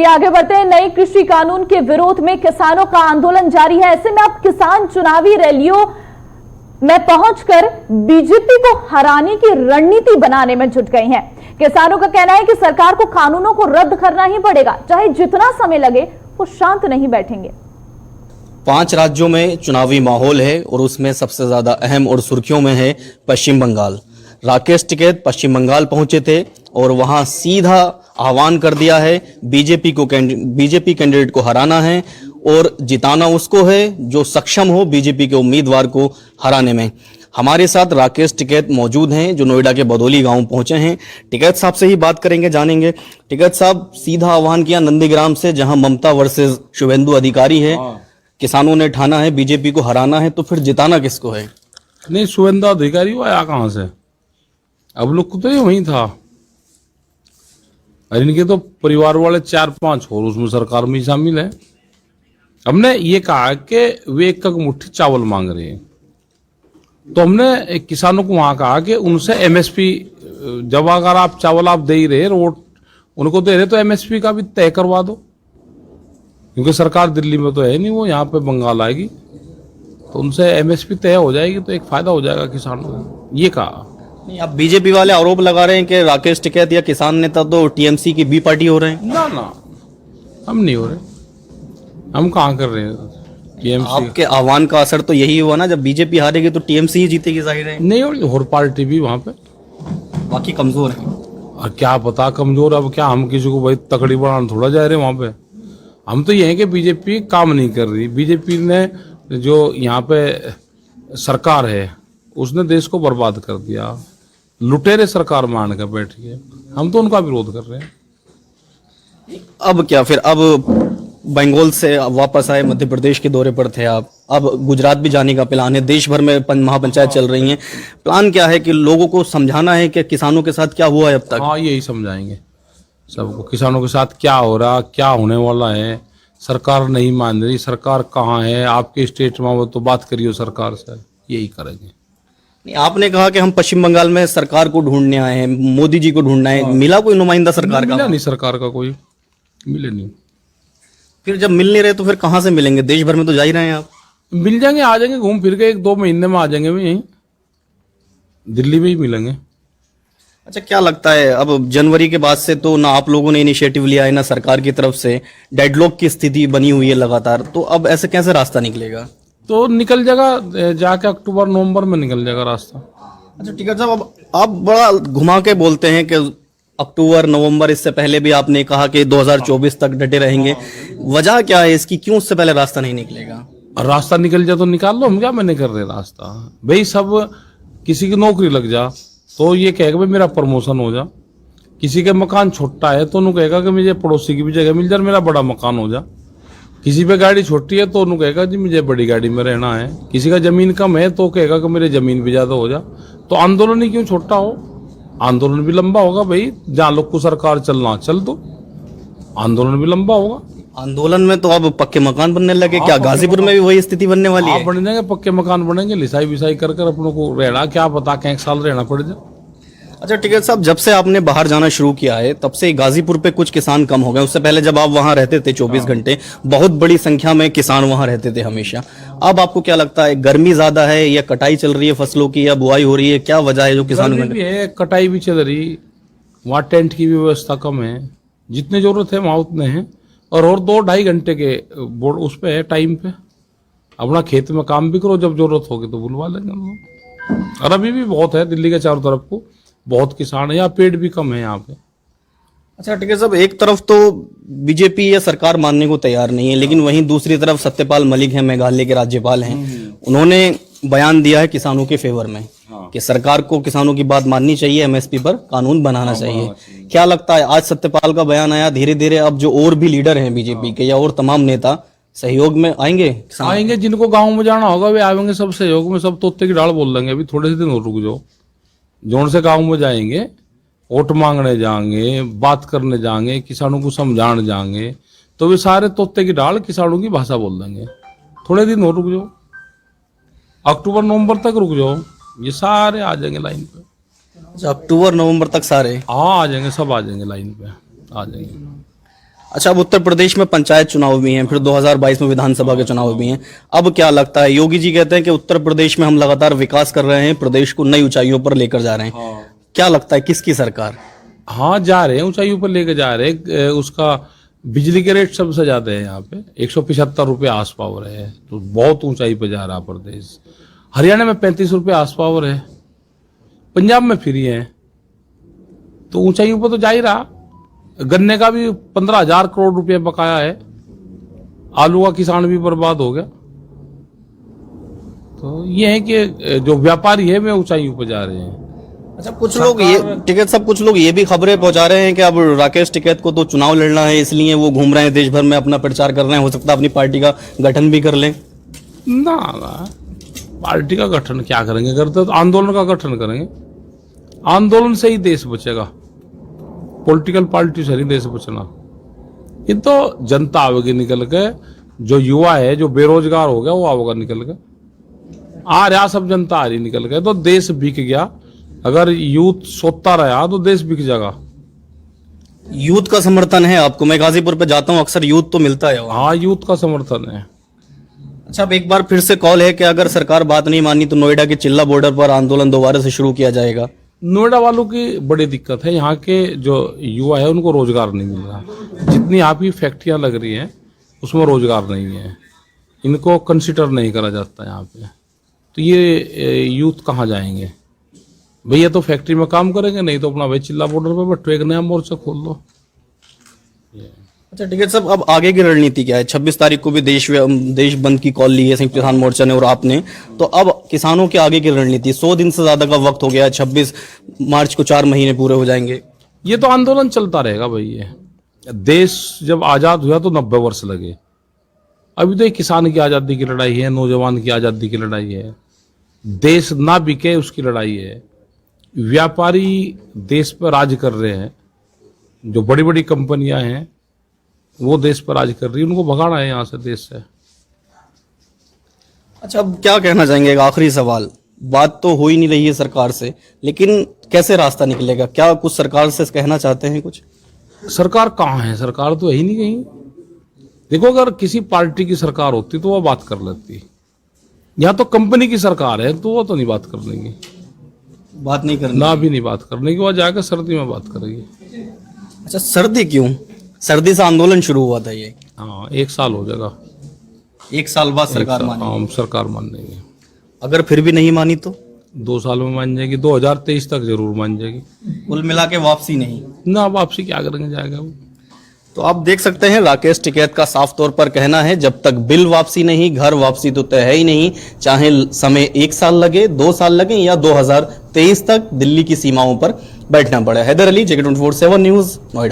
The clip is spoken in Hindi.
आगे बढ़ते हैं। नए कृषि कानून के विरोध में किसानों का आंदोलन जारी है। ऐसे में अब किसान चुनावी रैलियों में पहुंचकर बीजेपी को हराने की रणनीति बनाने में जुट गए हैं। किसानों का कहना है कि सरकार को कानूनों को रद्द करना ही पड़ेगा, चाहे जितना समय लगे, वो शांत नहीं बैठेंगे। 5 राज्यों में चुनावी माहौल है और उसमें सबसे ज्यादा अहम और सुर्खियों में है पश्चिम बंगाल। राकेश टिकैत पश्चिम बंगाल पहुंचे थे और वहां सीधा आह्वान कर दिया है बीजेपी कैंडिडेट को हराना है और जिताना उसको है जो सक्षम हो बीजेपी के उम्मीदवार को हराने में। हमारे साथ राकेश टिकैत मौजूद हैं जो नोएडा के बदौली गांव पहुंचे हैं। टिकैत साहब से ही बात करेंगे, जानेंगे। टिकैत साहब, सीधा आह्वान किया नंदीग्राम से, जहां ममता वर्सेस शुभेंदु अधिकारी है। किसानों ने ठाना है बीजेपी को हराना है, तो फिर जिताना किसको है? नहीं, शुभेंदु अधिकारी वो आया कहां से? अब लोग तो ये वही था, और इनके तो परिवार वाले 4-5 और उसमें सरकार में शामिल है। हमने ये कहा कि वे एक मुट्ठी चावल मांग रहे हैं, तो हमने किसानों को वहां कहा कि उनसे एमएसपी, जब अगर आप चावल आप दे ही रहे, रोड उनको दे रहे, तो एमएसपी का भी तय करवा दो, क्योंकि सरकार दिल्ली में तो है नहीं, वो यहाँ पे बंगाल आएगी, तो उनसे एमएसपी तय हो जाएगी, तो एक फायदा हो जाएगा किसानों को, ये कहा। अब बीजेपी वाले आरोप लगा रहे हैं कि राकेश टिकैत या किसान नेता तो टीएमसी की बी पार्टी हो रहे हैं। ना, हम नहीं हो रहे, हम कहाँ कर रहे हैं टीएमसी। आपके आह्वान का असर तो यही हुआ ना, जब बीजेपी हारेगी तो टीएमसी ही जीतेगी, जाहिर है। नहीं, और पार्टी भी वहां पे बाकी कमजोर है। और क्या पता कमजोर, अब क्या हम किसी को भाई तकड़ी बनाना थोड़ा जा रहे हैं वहां पे। हम तो ये है कि बीजेपी काम नहीं कर रही। बीजेपी ने जो यहाँ पे सरकार है उसने देश को बर्बाद कर दिया, लुटेरे सरकार मान कर बैठी है, हम तो उनका विरोध कर रहे हैं। अब क्या फिर? अब बंगाल से वापस आए, मध्य प्रदेश के दौरे पर थे आप, अब गुजरात भी जाने का प्लान है, देश भर में महापंचायत चल रही है। प्लान क्या है कि लोगों को समझाना है कि किसानों के साथ क्या हुआ है अब तक? हाँ, यही समझाएंगे सबको, किसानों के साथ क्या हो रहा, क्या होने वाला है। सरकार नहीं मान रही, सरकार कहाँ है आपके स्टेट में, वो तो बात करियो सरकार से, यही करेंगे। आपने कहा कि हम पश्चिम बंगाल में सरकार को ढूंढने आए हैं, मोदी जी को ढूंढना है। मिला कोई नुमाइंदा सरकार का? मिला नहीं, सरकार का कोई मिले नहीं। फिर जब मिल नहीं रहे तो फिर कहां से मिलेंगे? देश भर में तो जा ही रहे हैं आप। मिल जाएंगे, आ जाएंगे घूम फिर के, 1-2 महीने में आ जाएंगे, भी यहीं दिल्ली में ही मिलेंगे। अच्छा, क्या लगता है अब जनवरी के बाद से तो ना आप लोगों ने इनिशिएटिव लिया है ना सरकार की तरफ से, डेडलॉक की स्थिति बनी हुई है लगातार, तो अब ऐसे कैसे रास्ता निकलेगा? तो निकल जाएगा, जाके अक्टूबर-नवंबर में निकल जाएगा रास्ता। अच्छा टिकैत साहब, अब आप बड़ा घुमा के बोलते हैं कि अक्टूबर नवंबर, इससे पहले भी आपने कहा कि 2024 तक डटे रहेंगे। वजह क्या है इसकी, क्यों उससे पहले रास्ता नहीं निकलेगा? रास्ता निकल जाए तो निकाल लो, हम क्या मैंने कर रहे रास्ता भाई। सब किसी की नौकरी लग जा तो ये कहेगा भाई मेरा प्रमोशन हो जा, किसी के मकान छोटा है तो उन्होंने कहेगा कि मुझे पड़ोसी की भी जगह मिल जाए, मेरा बड़ा मकान हो जा। किसी पे गाड़ी छोटी है तो उन्होंने कहेगा जी मुझे बड़ी गाड़ी में रहना है। किसी का जमीन कम है तो कहेगा कि मेरे जमीन भी ज्यादा हो जा। तो आंदोलन ही क्यों छोटा हो, आंदोलन भी लंबा होगा भाई। जहाँ लोग को सरकार चलना चल दो, आंदोलन भी लंबा होगा। आंदोलन में तो अब पक्के मकान बनने लगे, क्या गाजीपुर में भी वही स्थिति बनने वाली है? बन जाएंगे पक्के मकान, बनेंगे, लिसाई बिसाई कर अपनों को रहना, क्या पता कहीं 1 साल रहना पड़ जाए। अच्छा टिकैत साहब, जब से आपने बाहर जाना शुरू किया है तब से गाजीपुर पे कुछ किसान कम हो गए। उससे पहले जब आप वहां रहते थे 24 घंटे, बहुत बड़ी संख्या में किसान वहां रहते थे हमेशा। अब आपको क्या लगता है, गर्मी ज्यादा है या कटाई चल रही है फसलों की, या बुआई हो रही है, क्या वजह है जो किसानों भी है, कटाई भी चल रही, वहाँ टेंट की भी व्यवस्था कम है, जितने जरूरत है वहाँ उतने हैं। और 2-2.5 घंटे के बोर्ड उस पे है, टाइम पे अपना खेत में काम भी करो, जब जरूरत होगी तो बुलवा लेंगे। और अभी भी बहुत है दिल्ली के चारों तरफ को, बहुत किसान है, यहाँ पेड़ भी कम है यहाँ पे। अच्छा टिकैत साहब, एक तरफ तो बीजेपी या सरकार मानने को तैयार नहीं है, लेकिन वहीं दूसरी तरफ सत्यपाल मलिक हैं, मेघालय के राज्यपाल हैं, उन्होंने बयान दिया है किसानों के फेवर में कि सरकार को किसानों की बात माननी चाहिए, एमएसपी पर कानून बनाना चाहिए। क्या लगता है, आज सत्यपाल का बयान आया, धीरे धीरे अब जो और भी लीडर हैं बीजेपी के या और तमाम नेता सहयोग में आएंगे? आएंगे, जिनको गाँव में जाना होगा वे आएंगे, सब सहयोग में, सब तोते की डाल बोल देंगे। अभी थोड़े से दिन और रुक जाओ, जोन से गाँव में जाएंगे, वोट मांगने जाएंगे, बात करने जाएंगे, किसानों को समझाने जाएंगे, तो वे सारे तोते की डाल किसानों की भाषा बोल देंगे। थोड़े दिन और रुक जाओ, अक्टूबर नवंबर तक रुक जाओ, ये सारे आ जाएंगे लाइन पे। अक्टूबर नवंबर तक सारे हाँ आ जाएंगे, सब आ जाएंगे लाइन पे, आ जाएंगे। अच्छा, अब उत्तर प्रदेश में पंचायत चुनाव भी हैं, फिर 2022 में विधानसभा के चुनाव भी हैं। अब क्या लगता है, योगी जी कहते हैं कि उत्तर प्रदेश में हम लगातार विकास कर रहे हैं, प्रदेश को नई ऊंचाइयों पर लेकर जा रहे हैं। क्या लगता है किसकी सरकार? हाँ, जा रहे हैं, ऊंचाइयों पर लेकर जा रहे हैं। उसका बिजली के रेट सबसे ज्यादा है यहाँ पे, 175 रुपये आस पावर है, तो बहुत ऊंचाई पे जा रहा प्रदेश। हरियाणा में 35 रुपये आस पावर है, पंजाब में फ्री है, तो ऊंचाइयों पर तो जा ही रहा। गन्ने का भी 15,000 करोड़ रुपए बकाया है, आलू का किसान भी बर्बाद हो गया। तो ये है कि जो व्यापारी है वे ऊंचाइयों पर जा रहे हैं। अच्छा, कुछ लोग कुछ लोग ये भी खबरें पहुंचा रहे हैं कि अब राकेश टिकैत को तो चुनाव लड़ना है, इसलिए वो घूम रहे हैं देश भर में, अपना प्रचार कर रहे हैं, हो सकता है अपनी पार्टी का गठन भी कर लें। ना, पार्टी का गठन क्या करेंगे, करते तो आंदोलन का गठन करेंगे। आंदोलन से ही देश बचेगा, पॉलिटिकल पार्टी से नहीं देश बचना। ये तो जनता आवेगी निकल के, जो युवा है जो बेरोजगार हो गया वो आवेगा निकल के, आ रहा सब जनता आ रही निकल के, तो देश बिक गया। अगर यूथ सोता रहा तो देश बिक जाएगा। यूथ का समर्थन है आपको? मैं गाजीपुर पे जाता हूँ, अक्सर यूथ तो मिलता है वहाँ। हाँ, यूथ का समर्थन है। अच्छा, अब एक बार फिर से कॉल है कि अगर सरकार बात नहीं मानी तो नोएडा के चिल्ला बॉर्डर पर आंदोलन दोबारा से शुरू किया जाएगा। नोएडा वालों की बड़ी दिक्कत है, यहाँ के जो युवा है उनको रोजगार नहीं मिल रहा। जितनी यहाँ की फैक्ट्रियां लग रही हैं उसमें रोजगार नहीं है, इनको कंसिडर नहीं करा जाता यहाँ पे। तो ये यूथ कहाँ जाएंगे भैया? तो फैक्ट्री में काम करेंगे, नहीं तो अपना भाई चिल्ला बॉर्डर पे बैठो, एक नया मोर्चा खोल लो। अच्छा, ठीक है साहब, अब आगे की रणनीति क्या है? 26 तारीख को भी देश बंद की कॉल ली है संयुक्त किसान मोर्चा ने और आपने, तो अब किसानों के आगे की रणनीति? 100 दिन से ज्यादा का वक्त हो गया है, 26 मार्च को 4 महीने पूरे हो जाएंगे। ये तो आंदोलन चलता रहेगा भाई। ये देश जब आजाद हुआ तो 90 वर्ष लगे, अभी तो किसान की आजादी की लड़ाई है, नौजवान की आजादी की लड़ाई है, देश ना बिके उसकी लड़ाई है। व्यापारी देश पर राज कर रहे हैं, जो बड़ी बड़ी कंपनियां हैं वो देश पर राज कर रही है, उनको भगाना है यहाँ से, देश से। अच्छा, अब क्या कहना चाहेंगे? एक आखिरी सवाल, बात तो हो ही नहीं रही है सरकार से, लेकिन कैसे रास्ता निकलेगा? क्या कुछ सरकार से कहना चाहते हैं कुछ? सरकार कहाँ है? सरकार तो है ही नहीं कहीं। देखो, अगर किसी पार्टी की सरकार होती तो वो बात कर लेती, यहाँ तो कंपनी की सरकार है तो वो तो नहीं बात करने की, बात नहीं करनी, ना भी नहीं बात करने की, वो जाकर सर्दी में बात करेगी। अच्छा, सर्दी क्यों? सर्दी से आंदोलन शुरू हुआ था ये। हाँ, 1 साल हो जाएगा, 1 साल बाद सरकार मानेगी? हाँ, सरकार मान लेंगे। अगर फिर भी नहीं मानी तो? 2 साल में मान जाएगी, 2023 तक जरूर मान जाएगी। कुल मिला के वापसी नहीं? ना, वापसी क्या करेंगे, जाएगा वो। तो आप देख सकते हैं राकेश टिकैत का साफ तौर पर कहना है, जब तक बिल वापसी नहीं, घर वापसी तो तय है ही नहीं, चाहे समय 1 साल लगे, 2 साल लगे या 2023 तक दिल्ली की सीमाओं पर बैठना पड़े। Haider Ali, JK24/7 news, Noida.